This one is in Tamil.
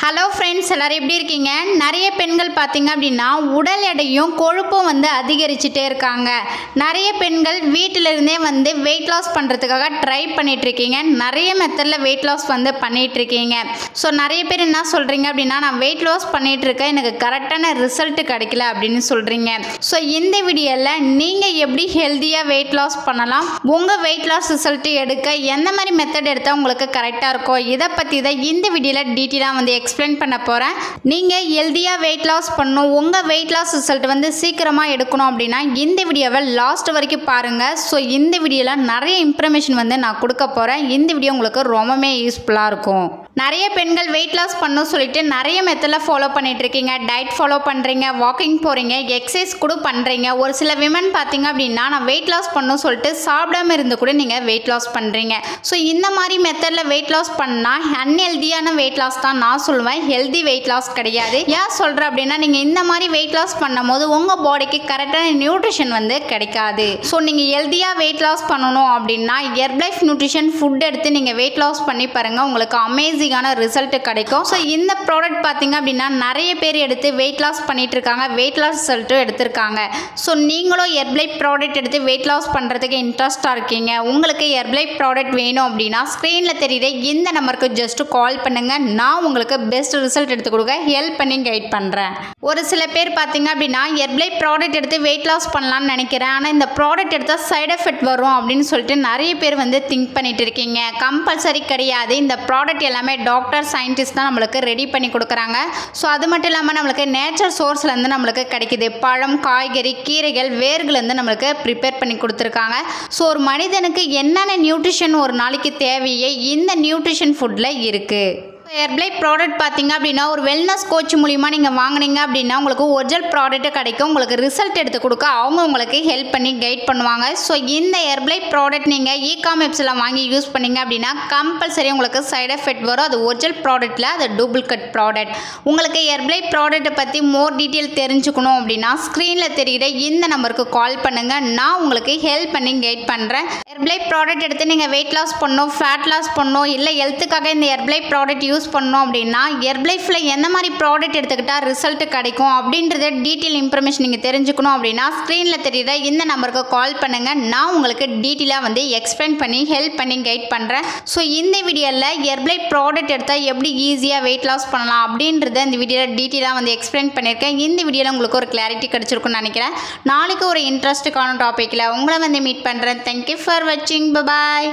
ஹலோ ஃப்ரெண்ட்ஸ், எல்லாரும் எப்படி இருக்கீங்க? நிறைய பெண்கள் பார்த்தீங்க அப்படின்னா உடல் எடையும் கொழுப்பும் அதிகரிச்சுட்டே இருக்காங்க. நிறைய பெண்கள் வீட்டிலிருந்தே வெயிட் லாஸ் பண்ணுறதுக்காக ட்ரை பண்ணிகிட்ருக்கீங்க. நிறைய மெத்தடில் வெயிட் லாஸ் பண்ணிகிட்ருக்கீங்க. ஸோ நிறைய பேர் என்ன சொல்கிறீங்க அப்படின்னா, நான் வெயிட் லாஸ் பண்ணிகிட்ருக்கேன், எனக்கு கரெக்டான ரிசல்ட்டு கிடைக்கல அப்படின்னு சொல்கிறீங்க. ஸோ இந்த வீடியோவில் நீங்கள் எப்படி ஹெல்த்தியாக வெயிட் லாஸ் பண்ணலாம், உங்கள் வெயிட் லாஸ் ரிசல்ட்டு எடுக்க எந்த மாதிரி மெத்தட் எடுத்தால் உங்களுக்கு கரெக்டாக இருக்கும், இதை பற்றி தான் இந்த வீடியோவில் டீட்டெயிலாக எக்ஸ்பிளைன் பண்ண போகிறேன். நீங்கள் ஹெல்த்தியாக வெயிட் லாஸ் பண்ணணும், உங்கள் வெயிட் லாஸ் ரிசல்ட் சீக்கிரமாக எடுக்கணும் அப்படின்னா இந்த வீடியோவை லாஸ்ட் வரைக்கும் பாருங்கள். ஸோ இந்த வீடியோவில் நிறைய இன்ஃபர்மேஷன் நான் கொடுக்க போகிறேன். இந்த வீடியோ உங்களுக்கு ரொம்பவே யூஸ்ஃபுல்லாக இருக்கும். நிறைய பெண்கள் வெயிட் லாஸ் பண்ணணும் சொல்லிட்டு நிறைய மெத்தடில் ஃபாலோ பண்ணிட்டு இருக்கீங்க. டயட் ஃபாலோ பண்ணுறீங்க, வாக்கிங் போகிறீங்க, எக்ஸசைஸ் கூட பண்ணுறீங்க. ஒரு சில விமன் பார்த்தீங்க அப்படின்னா, நான் வெயிட் லாஸ் பண்ணணும் சொல்லிட்டு சாப்பிடாம இருந்து கூட நீங்கள் வெயிட் லாஸ் பண்ணுறீங்க. ஸோ இந்த மாதிரி மெத்தடில் வெயிட் லாஸ் பண்ணால் அன்ஹெல்தியான வெயிட் லாஸ் தான் நான் சொல்லுவேன், ஹெல்தி வெயிட் லாஸ் கிடையாது. ஏன் சொல்கிறேன் அப்படின்னா, நீங்கள் இந்த மாதிரி வெயிட் லாஸ் பண்ணும் போது உங்கள் பாடிக்கு கரெக்டான நியூட்ரிஷன் கிடைக்காது. ஸோ நீங்கள் ஹெல்தியாக வெயிட் லாஸ் பண்ணணும் அப்படின்னா ஹெர்பலைஃப் நியூட்ரிஷன் ஃபுட் எடுத்து நீங்கள் வெயிட் லாஸ் பண்ணி பாருங்கள், உங்களுக்கு அமேசிங்கான ரிசல்ட் கிடைக்கும். ஸோ இந்த ப்ராடக்ட் பார்த்தீங்க அப்படின்னா நிறைய பேர் எடுத்து வெயிட் லாஸ் பண்ணிட்டு இருக்காங்க, வெயிட் லாஸ் ரிசல்ட்டும் எடுத்திருக்காங்க. ஸோ நீங்களும் ஹெர்பலைஃப் ப்ராடக்ட் எடுத்து வெயிட் லாஸ் பண்ணுறதுக்கு இன்ட்ரெஸ்டாக இருக்கீங்க, உங்களுக்கு ஹெர்பலைஃப் ப்ராடக்ட் வேணும் அப்படின்னா ஸ்க்ரீனில் தெரியுற இந்த நம்பருக்கு ஜஸ்ட் கால் பண்ணுங்கள். நான் உங்களுக்கு பெஸ்ட் ரிசல்ட் எடுத்து கொடுக்க ஹெல்ப் பண்ணி கைட் பண்ணுறேன். ஒரு சில பேர் பார்த்தீங்க அப்படின்னா ஹெர்பலைஃப் ப்ராடக்ட் எடுத்து வெயிட் லாஸ் பண்ணலான்னு நினைக்கிறேன், ஆனால் இந்த ப்ராடக்ட் எடுத்தால் சைடு எஃபெக்ட் வரும் அப்படின்னு சொல்லிட்டு நிறைய பேர் திங்க் பண்ணிட்டு இருக்கீங்க. கம்பல்சரி கிடையாது. இந்த ப்ராடக்ட் எல்லாமே டாக்டர், சயின்டிஸ்ட் தான் நம்மளுக்கு ரெடி பண்ணி கொடுக்குறாங்க. ஸோ அது மட்டும் இல்லாமல் நம்மளுக்கு நேச்சர் சோர்ஸ்லேருந்து நம்மளுக்கு கிடைக்கிது. பழம், காய்கறி, கீரைகள், வேர்கள்லேருந்து நம்மளுக்கு ப்ரிப்பேர் பண்ணி கொடுத்துருக்காங்க. ஸோ ஒரு மனிதனுக்கு என்னென்ன நியூட்ரிஷன் ஒரு நாளைக்கு தேவையே இந்த நியூட்ரிஷன் ஃபுட்டில் இருக்குது. ஹெர்பலைஃப் ப்ராடக்ட் பார்த்தீங்க அப்படின்னா ஒரு வெல்னஸ் கோச் மூலிமா நீங்கள் வாங்கினீங்க அப்படின்னா உங்களுக்கு ஒரிஜினல் ப்ராடக்ட்டு கிடைக்கும். உங்களுக்கு ரிசல்ட் எடுத்து கொடுக்க அவங்க உங்களுக்கு ஹெல்ப் பண்ணி கைட் பண்ணுவாங்க. ஸோ இந்த ஹெர்பலைஃப் ப்ராடக்ட் நீங்கள் இ-காமர்ஸில் வாங்கி யூஸ் பண்ணிங்க அப்படின்னா கம்பல்சரி உங்களுக்கு சைடு எஃபெக்ட் வரும். அது ஒரிஜினல் ப்ராடக்ட்டில் அது டூப்ளிகேட் ப்ராடக்ட். உங்களுக்கு ஹெர்பலைஃப் ப்ராடக்ட்டை பற்றி மோர் டீட்டெயில் தெரிஞ்சுக்கணும் அப்படின்னா ஸ்க்ரீனில் தெரியுற இந்த நம்பருக்கு கால் பண்ணுங்கள், நான் உங்களுக்கு ஹெல்ப் பண்ணி கைட் பண்ணுறேன். ஹெர்பலைஃப் ப்ராடக்ட் எடுத்து நீங்கள் வெயிட் லாஸ் பண்ணணும், ஃபேட் லாஸ் பண்ணணும், இல்லை ஹெல்த்துக்காக இந்த ஹெர்பலைஃப் ப்ராடக்ட் யூஸ் பண்ணோம் அப்படின்னா ஹெர்பலைஃப்பில் எந்த மாதிரி ப்ராடக்ட் எடுத்துக்கிட்டால் ரிசல்ட் கிடைக்கும் அப்படின்றத டீட்டெயில் இன்ஃபர்மேஷன் நீங்கள் தெரிஞ்சுக்கணும் அப்படின்னா ஸ்க்ரீனில் தெரியுற இந்த நம்பருக்கு கால் பண்ணுங்கள், நான் உங்களுக்கு டீட்டெயிலாக எக்ஸ்பிளைன் பண்ணி ஹெல்ப் பண்ணி கைட் பண்ணுறேன். ஸோ இந்த வீடியோவில் ஹெர்பலைஃப் ப்ராடக்ட் எடுத்தால் எப்படி ஈஸியாக வெயிட் லாஸ் பண்ணலாம் அப்படின்றத இந்த வீடியோவில் டீட்டெயிலாக எக்ஸ்பிளைன் பண்ணியிருக்கேன். இந்த வீடியோவில் உங்களுக்கு ஒரு கிளாரிட்டி கிடச்சிருக்குன்னு நினைக்கிறேன். நாளைக்கு ஒரு இன்ட்ரெஸ்ட்டுக்கான டாப்பிக்கில் உங்களை மீட் பண்ணுறேன். தேங்க்யூ ஃபார் வாட்சிங். பாய்.